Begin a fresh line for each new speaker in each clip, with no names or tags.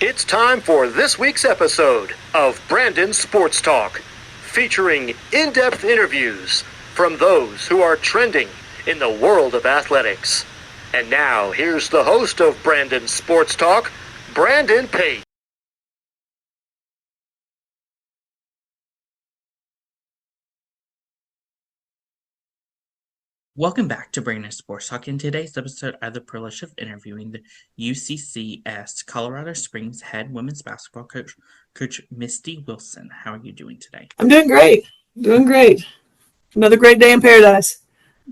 It's time for this week's episode of Brandon Sports Talk, featuring in-depth interviews from those who are trending in the world of athletics. And now, here's the host of Brandon Sports Talk, Brandon Pate.
Welcome back to Brandon Sports Talk. In today's episode, I have the privilege of interviewing the UCCS Colorado Springs head women's basketball coach, Coach Misty Wilson. How are you doing today?
I'm doing great. Another great day in paradise.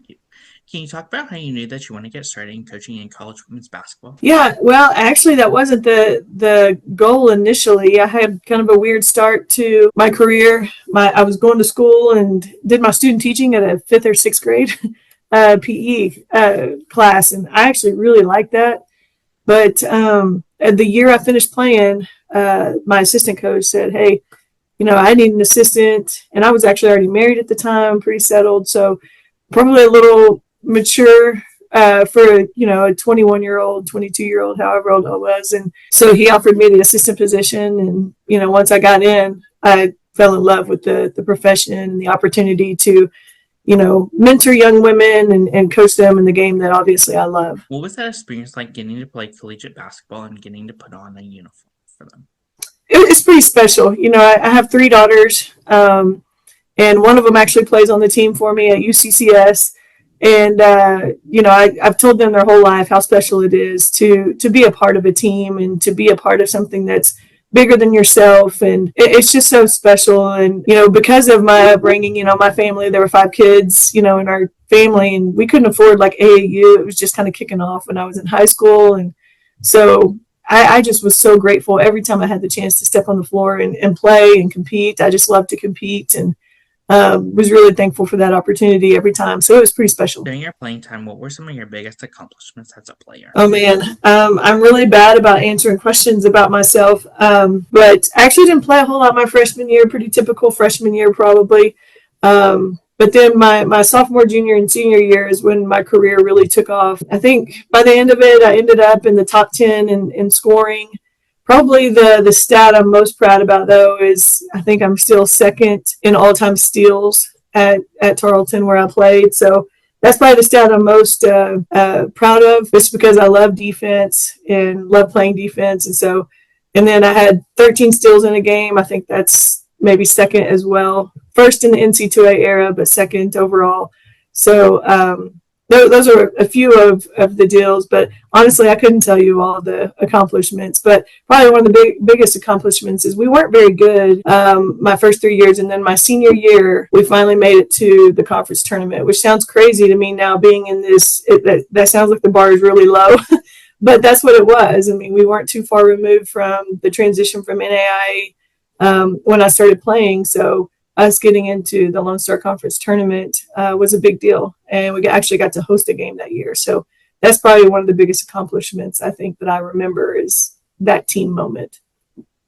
Can you talk about how you knew that you want to get started in coaching in college women's basketball?
Yeah, well, actually, that wasn't the goal initially. I had kind of a weird start to my career. I was going to school and did my student teaching at a 5th or 6th grade PE class, and I actually really liked that. But at the year I finished playing, my assistant coach said, "Hey, I need an assistant," and I was actually already married at the time, pretty settled, so probably a little mature for a 21-year-old, 22-year-old, however old I was. And so he offered me the assistant position, and once I got in, I fell in love with the profession and the opportunity to mentor young women and coach them in the game that obviously I love.
What was that experience like, getting to play collegiate basketball and getting to put on a uniform for them?
It's pretty special. I have 3 daughters, and one of them actually plays on the team for me at UCCS. And, I've told them their whole life how special it is to be a part of a team and to be a part of something that's bigger than yourself. And it's just so special. And, because of my upbringing, my family, there were 5 kids, in our family, and we couldn't afford like AAU. It was just kind of kicking off when I was in high school. And so I just was so grateful every time I had the chance to step on the floor and play and compete. I just loved to compete, and was really thankful for that opportunity every time. So it was pretty special.
During your playing time, what were some of your biggest accomplishments as a player?
Oh, man. I'm really bad about answering questions about myself, but I actually didn't play a whole lot my freshman year, pretty typical freshman year probably. But then my sophomore, junior, and senior year is when my career really took off. I think by the end of it, I ended up in the top 10 in scoring. Probably the stat I'm most proud about, though, is I think I'm still second in all-time steals at Tarleton where I played. So that's probably the stat I'm most proud of, just because I love defense and love playing defense. And then I had 13 steals in a game. I think that's maybe second as well. First in the NC2A era, but second overall. So those are a few of the deals, but honestly, I couldn't tell you all the accomplishments. But probably one of the biggest accomplishments is we weren't very good my first 3 years, and then my senior year, we finally made it to the conference tournament, which sounds crazy to me now, being in this. That sounds like the bar is really low, but that's what it was. I mean, we weren't too far removed from the transition from NAIA when I started playing, so us getting into the Lone Star Conference tournament was a big deal, and we actually got to host a game that year. So that's probably one of the biggest accomplishments I think that I remember, is that team moment.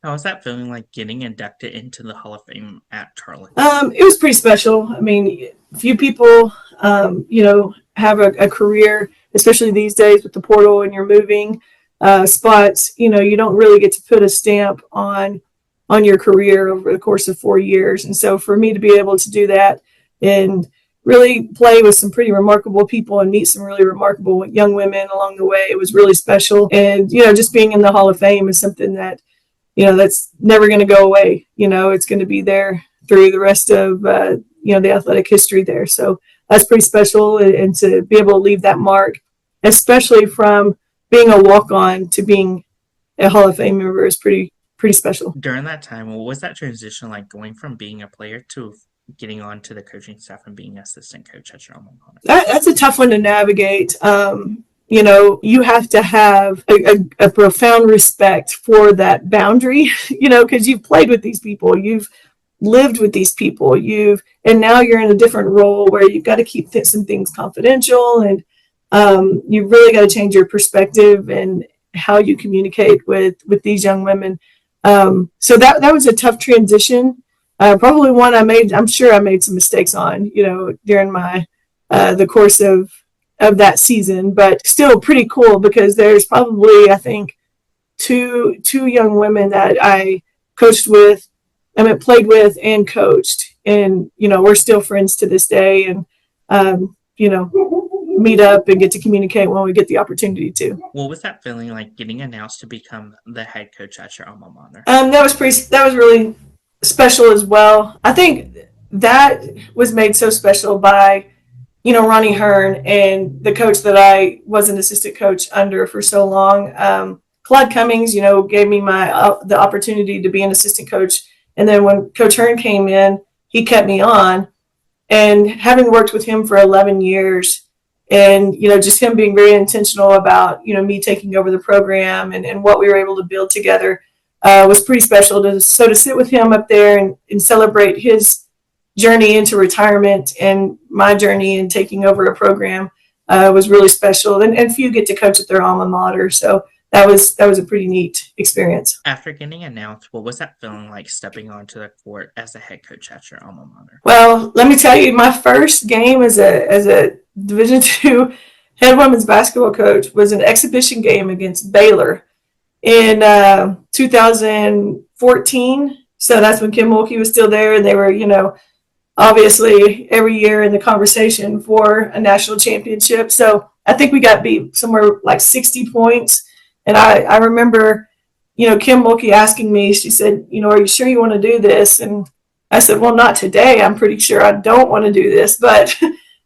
How was that feeling like, getting inducted into the Hall of Fame at Tarleton?
It was pretty special. I mean, few people, have a career, especially these days with the portal and you're moving spots. You don't really get to put a stamp on your career over the course of 4 years. And so for me to be able to do that and really play with some pretty remarkable people and meet some really remarkable young women along the way, it was really special. And, just being in the Hall of Fame is something that, that's never going to go away. It's going to be there through the rest of, the athletic history there. So that's pretty special. And to be able to leave that mark, especially from being a walk-on to being a Hall of Fame member, is pretty special.
During that time, what was that transition like, going from being a player to getting onto the coaching staff and being assistant coach at your alma mater?
That's a tough one to navigate. You have to have a profound respect for that boundary, because you've played with these people, you've lived with these people, and now you're in a different role where you've got to keep some things confidential, and you've really got to change your perspective and how you communicate with these young women. So that was a tough transition. Probably one I'm sure I made some mistakes on, during my the course of that season, but still pretty cool, because there's probably, I think, two young women that I coached with, played with and coached. And, we're still friends to this day, and, meet up and get to communicate when we get the opportunity to.
What was that feeling like getting announced to become the head coach at your alma mater?
That was really special as well. I think that was made so special by, Ronnie Hearn and the coach that I was an assistant coach under for so long. Claude Cummings, gave me the opportunity to be an assistant coach. And then when Coach Hearn came in, he kept me on. And having worked with him for 11 years, and, just him being very intentional about, me taking over the program and what we were able to build together was pretty special. To sit with him up there and celebrate his journey into retirement and my journey in taking over a program was really special. And few get to coach at their alma mater. So that was a pretty neat experience.
After getting announced, what was that feeling like stepping onto the court as a head coach at your alma mater?
Well, let me tell you, my first game as a Division II head women's basketball coach was an exhibition game against Baylor in 2014. So that's when Kim Mulkey was still there, and they were, obviously every year in the conversation for a national championship. So I think we got beat somewhere like 60 points. And I remember, Kim Mulkey asking me, she said, are you sure you want to do this? And I said, well, not today. I'm pretty sure I don't want to do this. But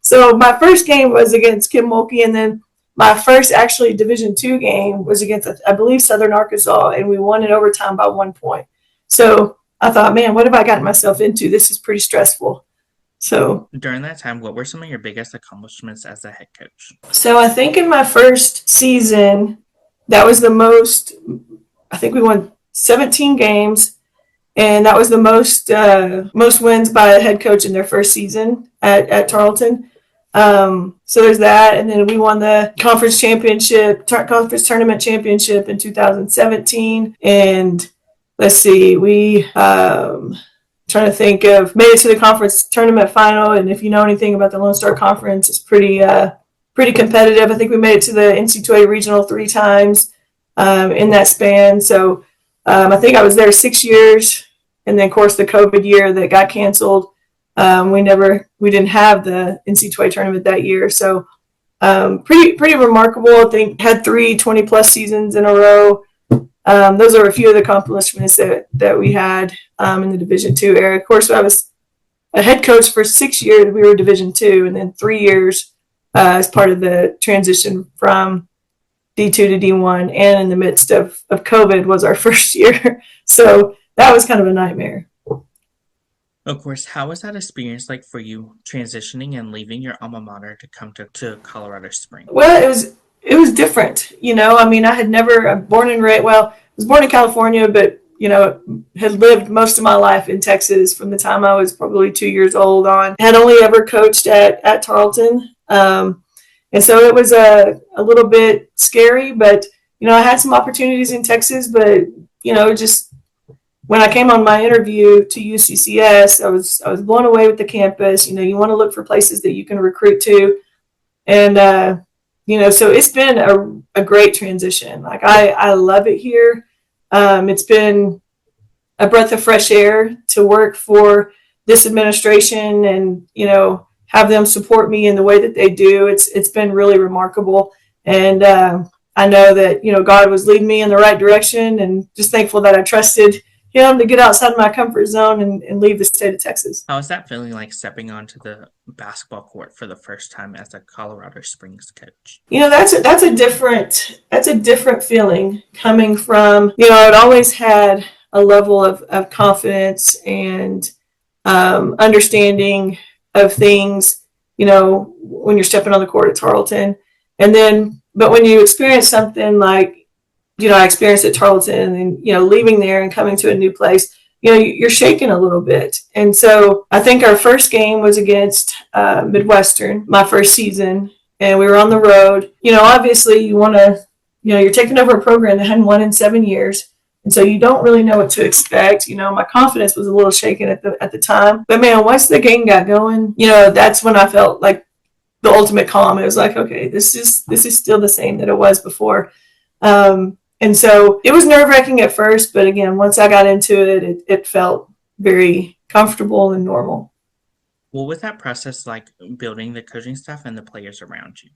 so my first game was against Kim Mulkey. And then my first actually Division II game was against, I believe, Southern Arkansas. And we won in overtime by 1 point. So I thought, man, what have I gotten myself into? This is pretty stressful. So
during that time, what were some of your biggest accomplishments as a head coach?
So I think in my first season, that was the most, I think we won 17 games, and that was the most wins by a head coach in their first season at Tarleton. So there's that, and then we won the conference tournament championship in 2017, and let's see, we trying to think of made it to the conference tournament final, and if you know anything about the Lone Star Conference, it's pretty competitive. I think we made it to the NC2A regional 3 times in that span. So I think I was there 6 years, and then of course the COVID year that got canceled. We didn't have the NC2A tournament that year. So pretty remarkable. I think had 3 20+ seasons in a row. Those are a few of the accomplishments that we had in the Division II era. Of course, I was a head coach for 6 years. We were Division II, and then 3 years as part of the transition from D2 to D1. And in the midst of COVID was our first year. So that was kind of a nightmare.
Of course, how was that experience like for you transitioning and leaving your alma mater to come to Colorado Springs?
Well, it was different. I had never, I was born in California, but, had lived most of my life in Texas from the time I was probably 2 years old on. Had only ever coached at Tarleton. And so it was a little bit scary, but, I had some opportunities in Texas, but, just when I came on my interview to UCCS, I was blown away with the campus. You want to look for places that you can recruit to. And, so it's been a great transition. Like I love it here. It's been a breath of fresh air to work for this administration and, have them support me in the way that they do. It's been really remarkable. And I know that, God was leading me in the right direction, and just thankful that I trusted him to get outside my comfort zone and leave the state of Texas.
How is that feeling like stepping onto the basketball court for the first time as a Colorado Springs coach?
That's a different feeling coming from, I'd always had a level of confidence and understanding of things, when you're stepping on the court at Tarleton. But when you experience something like, I experienced at Tarleton and, leaving there and coming to a new place, you're shaking a little bit. And so I think our first game was against Midwestern, my first season, and we were on the road. Obviously you want to, you're taking over a program that hadn't won in 7 years. And so you don't really know what to expect. My confidence was a little shaken at the time. But man, once the game got going, that's when I felt like the ultimate calm. It was like, okay, this is still the same that it was before. And so it was nerve-wracking at first, but again, once I got into it, it felt very comfortable and normal.
What was that process like, building the coaching staff and the players around you?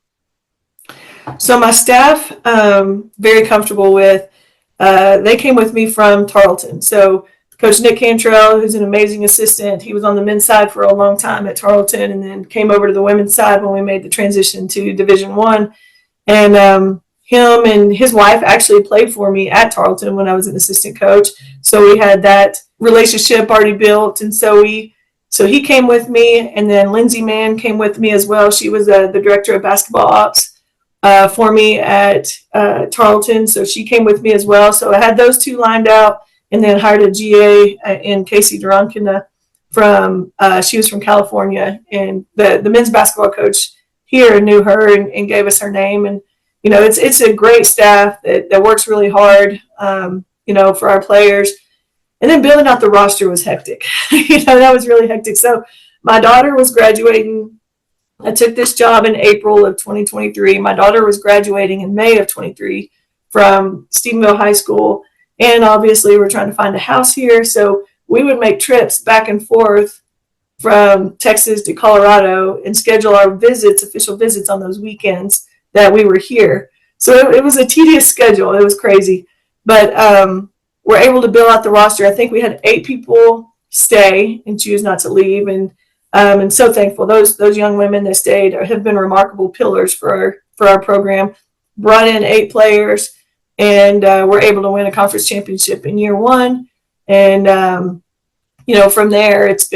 So my staff, very comfortable with. They came with me from Tarleton. So Coach Nick Cantrell, who's an amazing assistant, he was on the men's side for a long time at Tarleton, and then came over to the women's side when we made the transition to Division I. And him and his wife actually played for me at Tarleton when I was an assistant coach. So we had that relationship already built, and so he came with me, and then Lindsay Mann came with me as well. She was the director of basketball ops for me at Tarleton, so she came with me as well. So I had those two lined out, and then hired a GA in Casey Durankina she was from California, and the men's basketball coach here knew her and gave us her name. And it's a great staff that works really hard, for our players. And then building out the roster was hectic. That was really hectic. So my daughter was graduating. I took this job in April of 2023. My daughter was graduating in May of 23 from Stephenville High School. And obviously we're trying to find a house here. So we would make trips back and forth from Texas to Colorado and schedule our official visits on those weekends that we were here. So it was a tedious schedule. It was crazy. But we're able to build out the roster. I think we had 8 people stay and choose not to leave. And so thankful. Those young women that stayed have been remarkable pillars for our program. Brought in 8 players, and we're able to win a conference championship in year 1. And from there, it's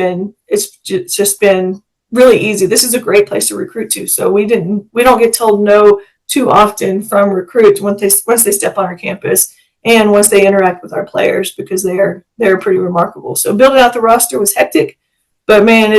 just been really easy. This is a great place to recruit to. So we don't get told no too often from recruits once they step on our campus and once they interact with our players, because they're pretty remarkable. So building out the roster was hectic, but man,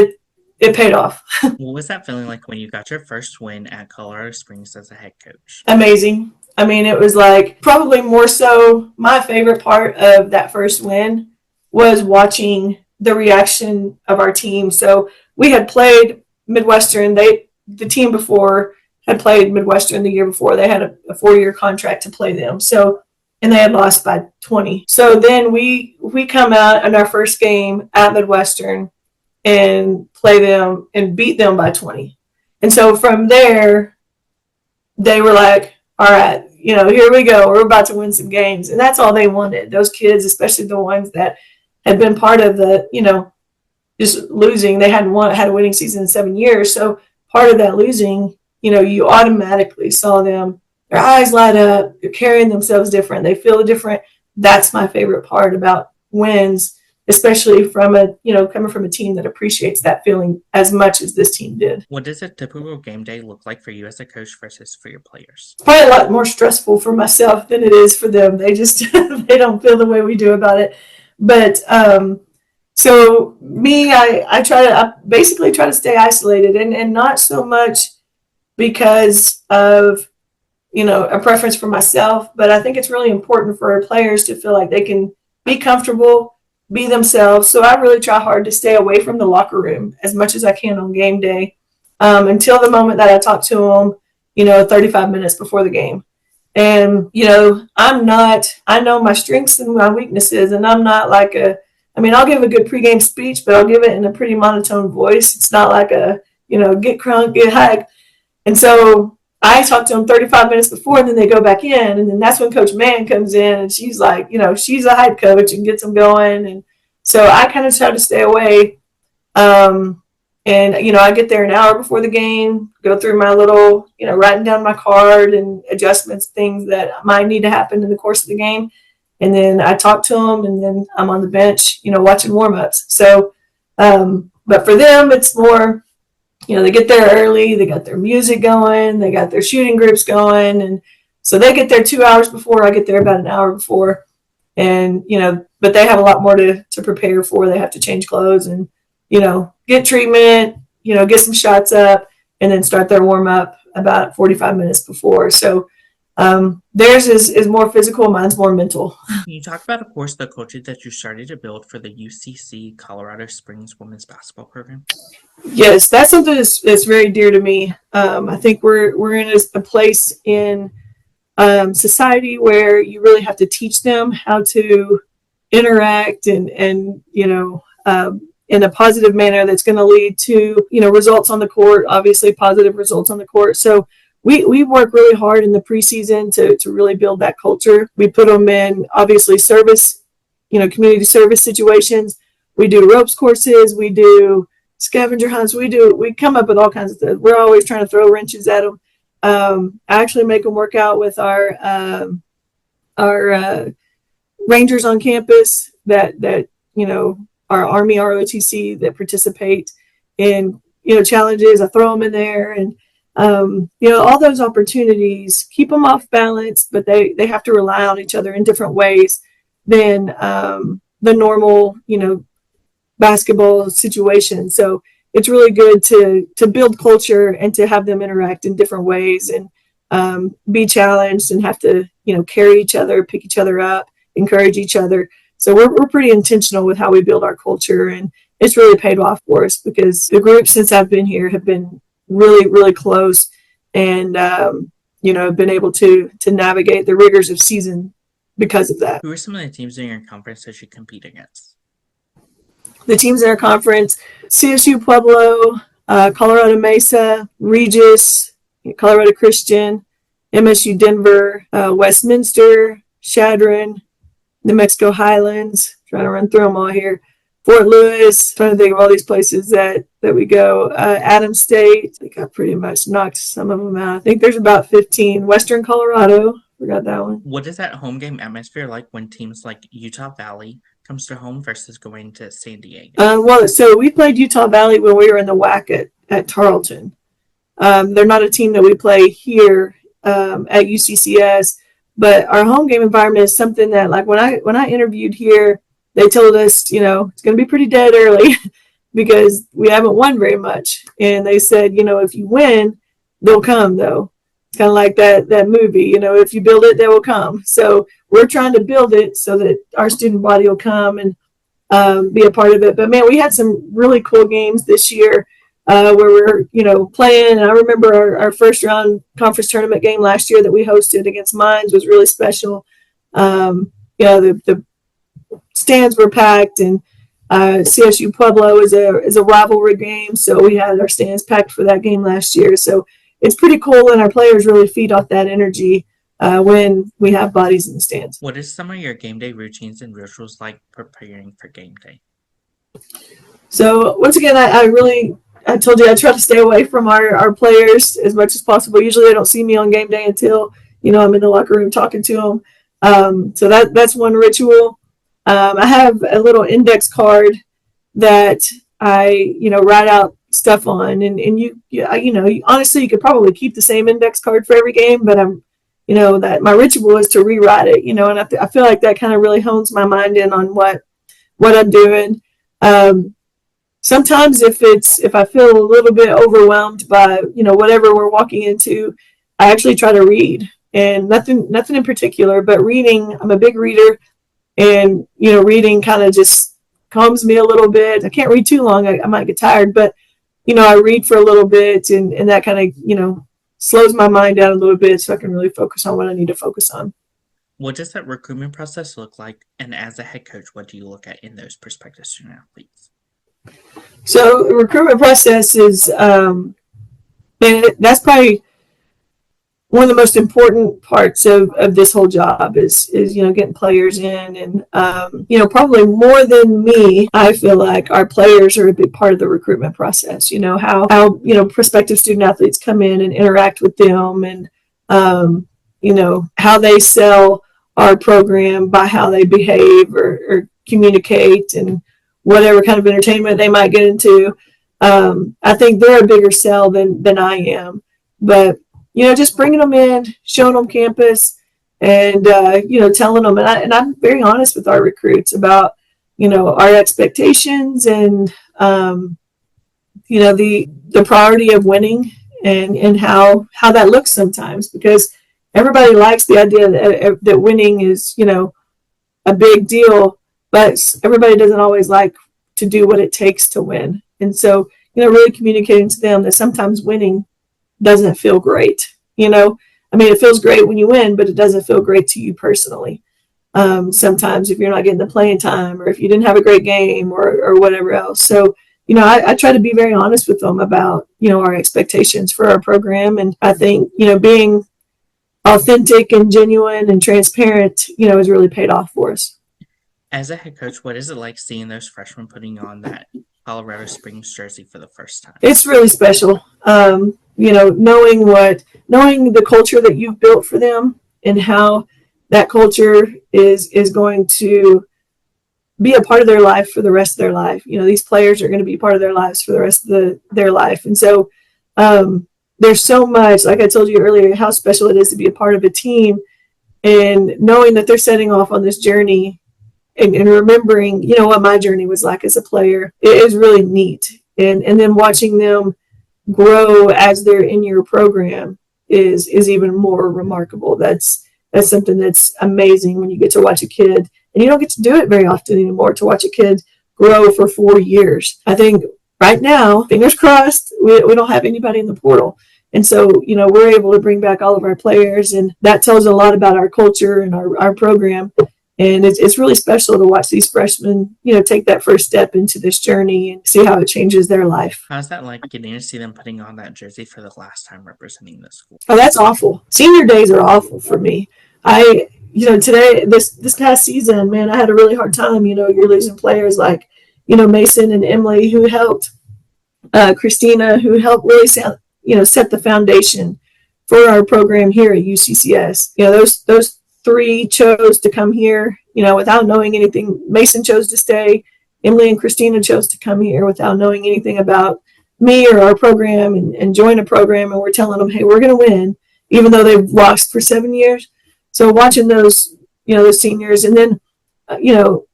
it paid off.
What was that feeling like when you got your first win at Colorado Springs as a head coach?
Amazing. I mean, it was like probably more so my favorite part of that first win was watching the reaction of our team. So we had played Midwestern. The team before had played Midwestern the year before. They had a 4-year contract to play them. So, and they had lost by 20. So then we come out in our first game at Midwestern and play them and beat them by 20. And so from there, they were like, all right, here we go. We're about to win some games. And that's all they wanted. Those kids, especially the ones that had been part of the, just losing. They hadn't had a winning season in 7 years. So part of that losing, you automatically saw them, their eyes light up, they're carrying themselves different. They feel different. That's my favorite part about wins, especially from coming from a team that appreciates that feeling as much as this team did.
What does a typical game day look like for you as a coach versus for your players?
It's probably a lot more stressful for myself than it is for them. They just, they don't feel the way we do about it. But, so me, I basically try to stay isolated and not so much because of, a preference for myself, but I think it's really important for our players to feel like they can be comfortable, be themselves. So I really try hard to stay away from the locker room as much as I can on game day, until the moment that I talk to them, 35 minutes before the game. And, I know my strengths and my weaknesses, and I'm not like I'll give a good pregame speech, but I'll give it in a pretty monotone voice. It's not like get crunk, get hype. And so I talk to them 35 minutes before, and then they go back in. And then that's when Coach Mann comes in, and she's like, she's a hype coach and gets them going. And so I kind of try to stay away. And, I get there an hour before the game, go through my little, writing down my card and adjustments, things that might need to happen in the course of the game. And then I talk to them, and then I'm on the bench, watching warm-ups. So, but for them, it's more, they get there early, they got their music going, they got their shooting groups going. And so they get there 2 hours before, I get there about an hour before. And, but they have a lot more to prepare for. They have to change clothes and, get treatment, get some shots up, and then start their warm-up about 45 minutes before. So theirs is more physical, mine's more mental.
Can you talk about, of course, the culture that you started to build for the UCC Colorado Springs women's basketball program?
Yes, that's something that's very dear to me. I think we're in a place in society where you really have to teach them how to interact and in a positive manner that's going to lead to, results on the court, obviously positive results on the court. So we work really hard in the preseason to really build that culture. We put them in, obviously, service, community service situations. We do ropes courses. We do scavenger hunts. We come up with all kinds of stuff. We're always trying to throw wrenches at them. I actually make them work out with our rangers on campus that our Army ROTC that participate in challenges. I throw them in there, and all those opportunities keep them off balance, but they have to rely on each other in different ways than the normal basketball situation. So it's really good to build culture and to have them interact in different ways and be challenged and have to carry each other, pick each other up, encourage each other. So we're pretty intentional with how we build our culture, and it's really paid off for us because the group since I've been here have been really, really close and have been able to navigate the rigors of season because of that.
Who are some of the teams in your conference that you compete against?
The teams in our conference: CSU Pueblo, Colorado Mesa, Regis, Colorado Christian, MSU Denver, Westminster, Chadron, New Mexico Highlands. Trying to run through them all here. Fort Lewis. Trying to think of all these places that we go. Adams State. I think I pretty much knocked some of them out. I think there's about 15. Western Colorado. Forgot that one.
What is that home game atmosphere like when teams like Utah Valley comes to home versus going to San Diego?
So we played Utah Valley when we were in the WAC at Tarleton. They're not a team that we play here at UCCS, but our home game environment is something that, like, when I interviewed here, they told us, it's going to be pretty dead early because we haven't won very much. And they said, if you win, they'll come, though. It's kind of like that movie, if you build it, they will come. So we're trying to build it so that our student body will come and be a part of it. But, man, we had some really cool games this year where we're, playing. And I remember our first round conference tournament game last year that we hosted against Mines was really special. The stands were packed, and CSU Pueblo is a rivalry game, so we had our stands packed for that game last year. So it's pretty cool, and our players really feed off that energy when we have bodies in the stands.
What is some of your game day routines and rituals like preparing for game day?
So once again, I told you I try to stay away from our players as much as possible. Usually they don't see me on game day until I'm in the locker room talking to them. So that's one ritual. I have a little index card that I write out stuff on, and you honestly you could probably keep the same index card for every game, but that my ritual is to rewrite it, and I feel like that kind of really hones my mind in on what I'm doing. Sometimes if I feel a little bit overwhelmed by whatever we're walking into, I actually try to read, and nothing in particular, but reading. I'm a big reader, and reading kind of just calms me a little bit. I can't read too long; I might get tired, but I read for a little bit, and that kind of slows my mind down a little bit, so I can really focus on what I need to focus on.
What does that recruitment process look like? And as a head coach, what do you look at in those prospective student athletes?
So the recruitment process is, that's probably one of the most important parts of this whole job is getting players in, and probably more than me, I feel like our players are a big part of the recruitment process. How prospective student athletes come in and interact with them, and how they sell our program by how they behave or communicate and whatever kind of entertainment they might get into. I think they're a bigger sell than I am, but just bringing them in, showing them campus, and telling them, and I'm very honest with our recruits about our expectations and the priority of winning and how that looks sometimes, because everybody likes the idea that winning is a big deal, but everybody doesn't always like to do what it takes to win. And so really communicating to them that sometimes winning doesn't feel great. I I mean, it feels great when you win, but it doesn't feel great to you personally. Sometimes if you're not getting the playing time or if you didn't have a great game or whatever else. So, I try to be very honest with them about, our expectations for our program. And I think, being authentic and genuine and transparent, has really paid off for us.
As a head coach, what is it like seeing those freshmen putting on that Colorado Springs jersey for the first time?
It's really special. Knowing the culture that you've built for them and how that culture is going to be a part of their life for the rest of their life. These players are going to be part of their lives for the rest of their life. And so there's so much, like I told you earlier, how special it is to be a part of a team and knowing that they're setting off on this journey and remembering, what my journey was like as a player. It is really neat. And then watching them grow as they're in your program is even more remarkable. That's something that's amazing when you get to watch a kid, and you don't get to do it very often anymore, to watch a kid grow for 4 years. I think right now, fingers crossed, we don't have anybody in the portal. And so, we're able to bring back all of our players, and that tells a lot about our culture and our program. And it's really special to watch these freshmen, take that first step into this journey and see how it changes their life.
How's that like, getting to see them putting on that jersey for the last time representing the school?
Oh, that's awful. Senior days are awful for me. Today, this past season, man, I had a really hard time. You're losing players like, Mason and Emily, who helped, Christina, who helped really set the foundation for our program here at UCCS. Those 3 chose to come here, without knowing anything. Mason chose to stay. Emily and Christina chose to come here without knowing anything about me or our program and join a program. And we're telling them, hey, we're going to win, even though they've lost for 7 years. So watching those seniors, and then,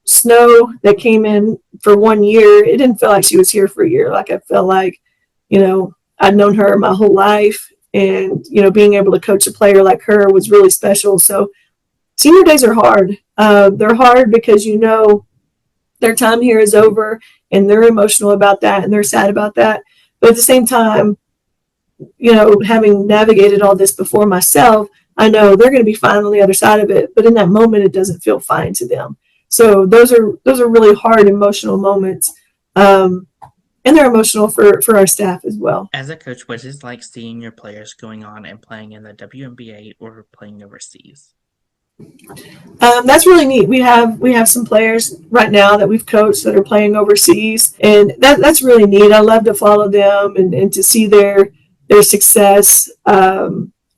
Snow that came in for 1 year, it didn't feel like she was here for a year. Like I felt like, I'd known her my whole life, and, being able to coach a player like her was really special. So senior days are hard. They're hard because, their time here is over, and they're emotional about that, and they're sad about that. But at the same time, having navigated all this before myself, I know they're going to be fine on the other side of it. But in that moment, it doesn't feel fine to them. So those are really hard emotional moments. And they're emotional for our staff as well.
As a coach, what is it like seeing your players going on and playing in the WNBA or playing overseas?
That's really neat. We have some players right now that we've coached that are playing overseas, and that's really neat. I love to follow them and to see their success.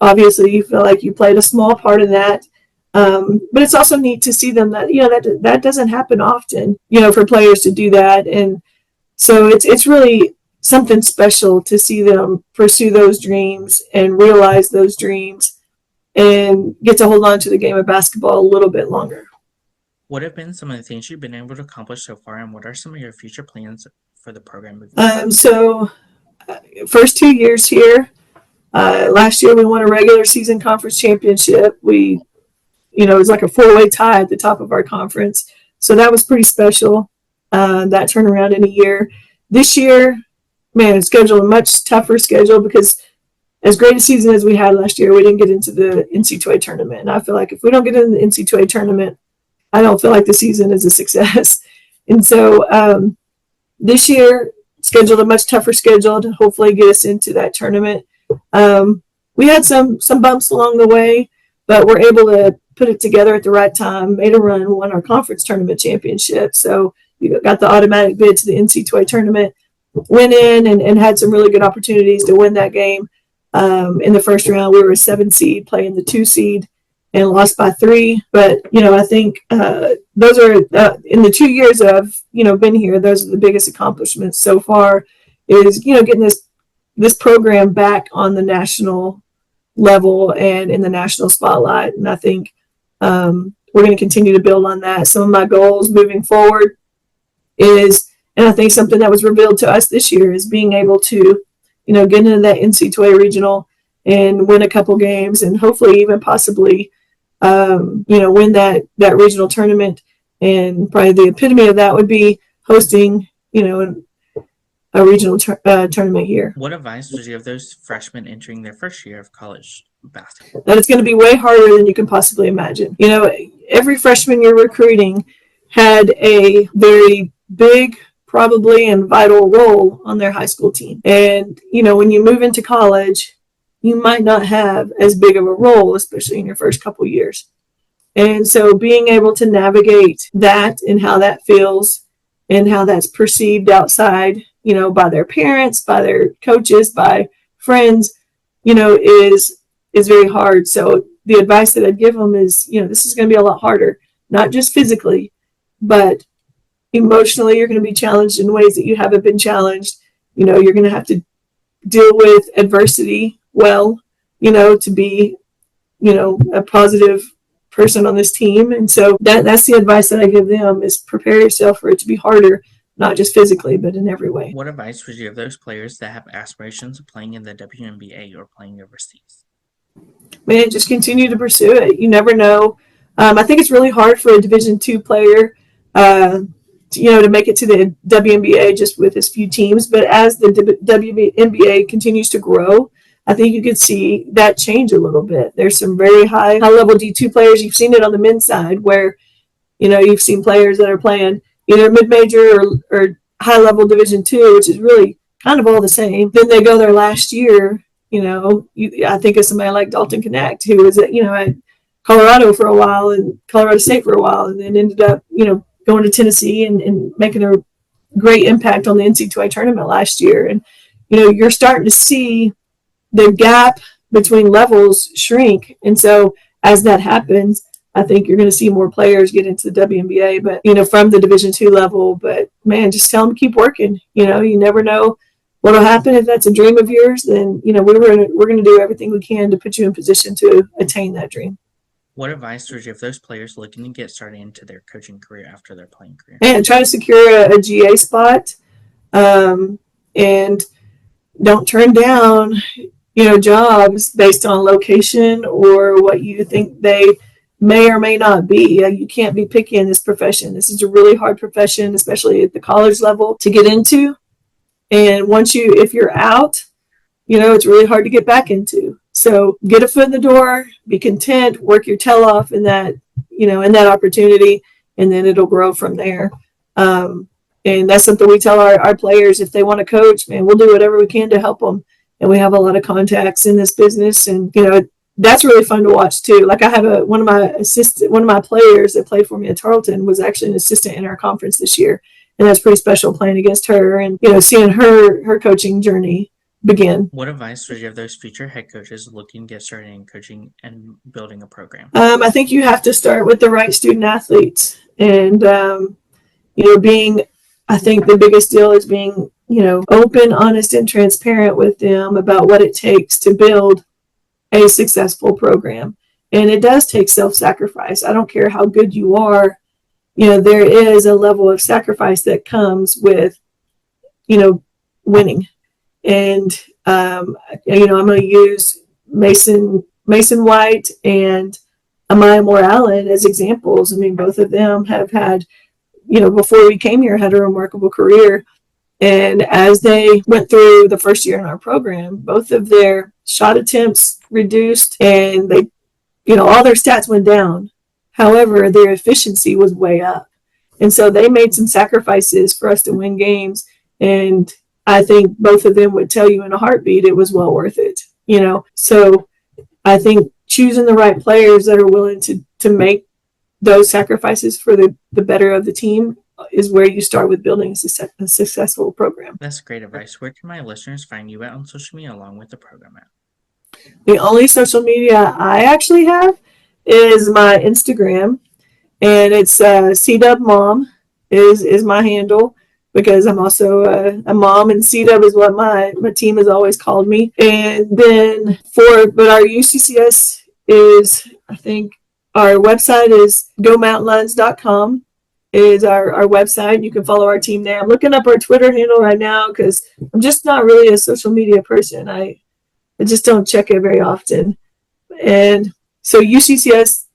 Obviously, you feel like you played a small part in that, but it's also neat to see them that doesn't happen often. For players to do that, and so it's really something special to see them pursue those dreams and realize those dreams, and get to hold on to the game of basketball a little bit longer.
What have been some of the things you've been able to accomplish so far, and what are some of your future plans for the program moving forward?
First 2 years here, last year we won a regular season conference championship. It was like a 4-way tie at the top of our conference. So that was pretty special, that turnaround in a year. This year, man, it's scheduled a much tougher schedule because as great a season as we had last year, we didn't get into the NC2A tournament. And I feel like if we don't get into the NC2A tournament, I don't feel like the season is a success. And so this year, scheduled a much tougher schedule to hopefully get us into that tournament. We had some bumps along the way, but we're able to put it together at the right time, made a run, won our conference tournament championship. So you got the automatic bid to the NC2A tournament, went in and had some really good opportunities to win that game. In the first round, we were a 7 seed playing the 2 seed and lost by 3. But, I think those are, in the 2 years that I've, been here, those are the biggest accomplishments so far is, getting this program back on the national level and in the national spotlight. And I think we're going to continue to build on that. Some of my goals moving forward is, and I think something that was revealed to us this year is being able to, get into that NC2A regional and win a couple games and hopefully even possibly, win that regional tournament. And probably the epitome of that would be hosting, a regional tournament here.
What advice would you give those freshmen entering their first year of college basketball?
That it's going to be way harder than you can possibly imagine. Every freshman year recruiting had a very big, probably, and vital role on their high school team. And, when you move into college, you might not have as big of a role, especially in your first couple years. And so being able to navigate that and how that feels and how that's perceived outside, by their parents, by their coaches, by friends, is very hard. So the advice that I'd give them is, this is going to be a lot harder, not just physically, but emotionally. You're going to be challenged in ways that you haven't been challenged. You're going to have to deal with adversity well, to be, a positive person on this team. And so that's the advice that I give them is prepare yourself for it to be harder, not just physically, but in every way.
What advice would you give those players that have aspirations of playing in the WNBA or playing overseas?
Man, just continue to pursue it. You never know. I think it's really hard for a Division II player, to make it to the WNBA just with as few teams. But as the WNBA continues to grow, I think you could see that change a little bit. There's some very high level D2 players. You've seen it on the men's side where, you've seen players that are playing either mid-major or high level Division II, which is really kind of all the same. Then they go their last year. I think of somebody like Dalton Connect, who was at Colorado for a while and Colorado State for a while, and then ended up, going to Tennessee and making a great impact on the NCAA tournament last year. And, you're starting to see the gap between levels shrink. And so as that happens, I think you're going to see more players get into the WNBA, but, from the Division II level. But, man, just tell them to keep working. You never know what'll happen. If that's a dream of yours, then, we're going to do everything we can to put you in position to attain that dream.
What advice would you give those players looking to get started into their coaching career after their playing career?
And try to secure a GA spot, and don't turn down, jobs based on location or what you think they may or may not be. You can't be picky in this profession. This is a really hard profession, especially at the college level, to get into. And if you're out, it's really hard to get back into. So get a foot in the door, be content, work your tail off in that, in that opportunity, and then it'll grow from there. And that's something we tell our players. If they want to coach, man, we'll do whatever we can to help them. And we have a lot of contacts in this business, and that's really fun to watch too. Like I have one of my players that played for me at Tarleton was actually an assistant in our conference this year, and that's pretty special playing against her and seeing her coaching journey begin.
What advice would you give those future head coaches looking to get started in coaching and building a program?
I think you have to start with the right student athletes, and I think the biggest deal is being open, honest, and transparent with them about what it takes to build a successful program. And it does take self-sacrifice. I don't care how good you are, there is a level of sacrifice that comes with, winning. And, I'm going to use Mason White and Amaya Moore Allen as examples. I mean, both of them have had, before we came here, had a remarkable career. And as they went through the first year in our program, both of their shot attempts reduced and they, all their stats went down. However, their efficiency was way up. And so they made some sacrifices for us to win games. And I think both of them would tell you in a heartbeat it was well worth it, So I think choosing the right players that are willing to make those sacrifices for the better of the team is where you start with building a successful program.
That's great advice. Where can my listeners find you at on social media along with the program at?
The only social media I actually have is my Instagram, and it's CWMom is my handle, because I'm also a mom, and CW is what my team has always called me. And then but our UCCS is, I think our website is gomountainlions.com is our website. You can follow our team there. I'm looking up our Twitter handle right now because I'm just not really a social media person. I just don't check it very often. And so UCCS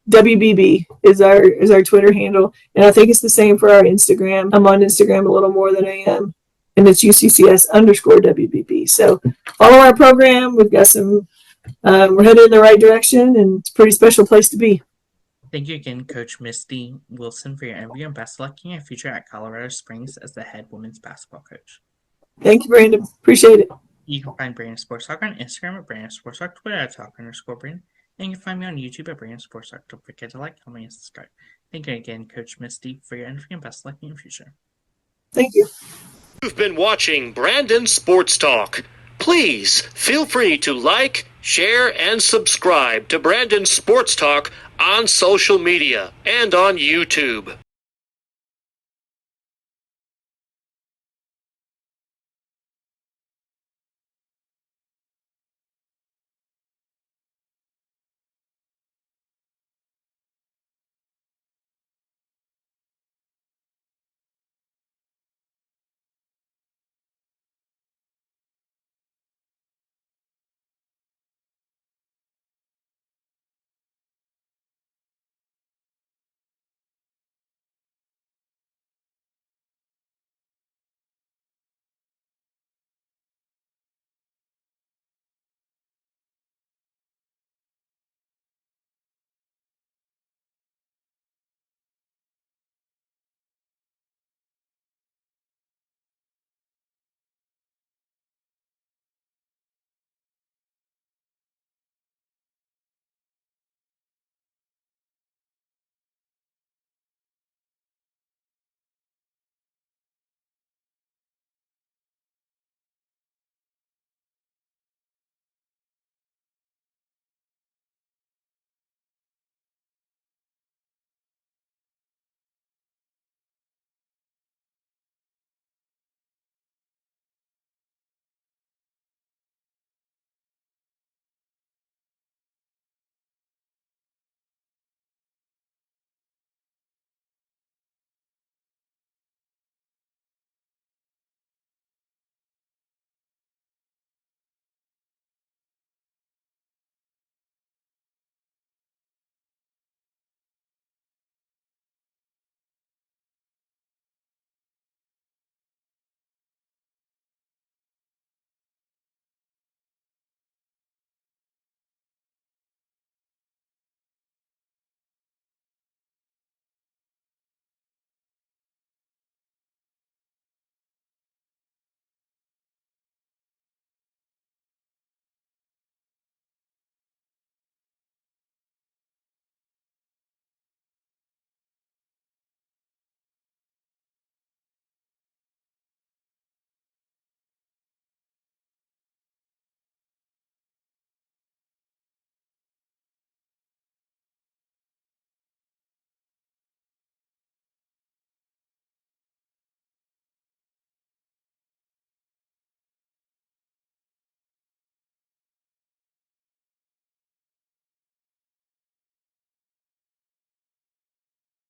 WBB is our Twitter handle, and I think it's the same for our Instagram. I'm on Instagram a little more than I am, and it's UCCS _WBB. So follow our program. We've got some we're headed in the right direction, and it's a pretty special place to be.
Thank you again, Coach Misty Wilson, for your interview, and best of luck in your future at Colorado Springs as the head women's basketball coach.
Thank you, Brandon. Appreciate it.
You can find Brandon Sports Talk on Instagram at Brandon Sports Talk, Twitter at Talk_Brandon, and you can find me on YouTube at Brandon Sports Talk. Don't forget to like, comment, and subscribe. Thank you again, Coach Misty, for your interview, and best of luck in your future.
Thank you.
You've been watching Brandon Sports Talk. Please feel free to like, share, and subscribe to Brandon Sports Talk on social media and on YouTube.